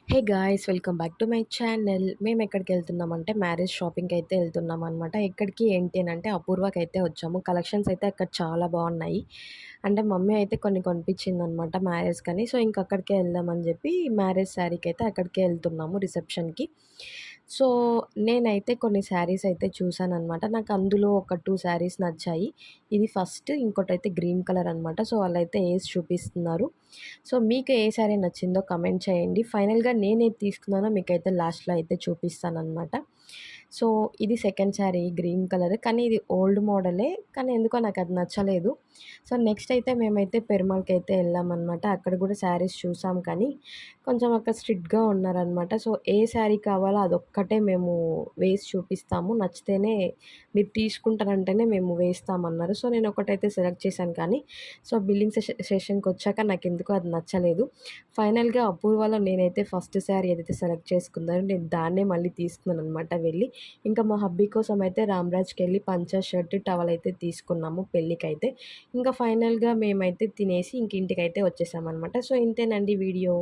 Hey guys, welcome back to my channel. మేము ఎక్కడికి వెళ్తున్నామంటే marriage షాపింగ్కి అయితే వెళ్తున్నాం అనమాట. ఎక్కడికి ఏంటి అని అంటే అపూర్వకి అయితే వచ్చాము. కలెక్షన్స్ అయితే అక్కడ చాలా బాగున్నాయి. అంటే మమ్మీ అయితే కొన్ని కొనిపించిందనమాట మ్యారేజ్కని. సో ఇంక అక్కడికే వెళ్దామని చెప్పి మ్యారేజ్ శారీకి అయితే అక్కడికే వెళ్తున్నాము రిసెప్షన్కి. సో నేనైతే కొన్ని శారీస్ అయితే చూసాననమాట. నాకు అందులో ఒక 2 శారీస్ నచ్చాయి. ఇది ఫస్ట్, ఇంకోటైతే గ్రీన్ కలర్ అనమాట. సో వాళ్ళైతే ఏసి చూపిస్తున్నారు. సో మీకు ఏ శారీ నచ్చిందో కమెంట్ చేయండి. ఫైనల్‌గా నేనేది తీసుకున్నానో మీకైతే లాస్ట్‌లో అయితే చూపిస్తాననమాట. సో ఇది సెకండ్ శారీ గ్రీన్ కలర్. కానీ ఇది ఓల్డ్ మోడలే. కానీ ఎందుకో నాకది నచ్చలేదు. సో నెక్స్ట్ అయితే మేమైతే పెరుమాళ్‌కైతే ఎళ్ళామనమాట. అక్కడ కూడా శారీస్ చూసాం కానీ కొంచెం అక్కడ స్ట్రిక్ట్‌గా ఉన్నారనమాట. సో ఏ శారీ కావాలో అదొక్కటే మేము వేసి చూపిస్తాము. నచ్చితేనే మీరు తీసుకుంటానంటేనే మేము వేస్తామన్నారు. సో నేను ఒకటైతే సెలెక్ట్ చేశాను కానీ సో బిల్లింగ్ సెషన్‌కొచ్చాక నాకెందుకో అది నచ్చలేదు. ఫైనల్‌గా అపూర్వలో నేనైతే ఫస్ట్ శారీ ఏదైతే సెలెక్ట్ చేసుకున్నానో నేను దాన్నే మళ్ళీ తీసుకున్నాననమాట వెళ్ళి. ఇంకా మా హబ్బీ కోసం అయితే రామ్‌రాజ్‌కెళ్ళి పంచ, షర్ట్, టవల్ అయితే తీసుకున్నాము పెళ్ళికైతే. ఇంకా ఫైనల్‌గా మేమైతే తినేసి ఇంక ఇంటికైతే వచ్చేసామనమాట. సో ఇంతేనండి వీడియో.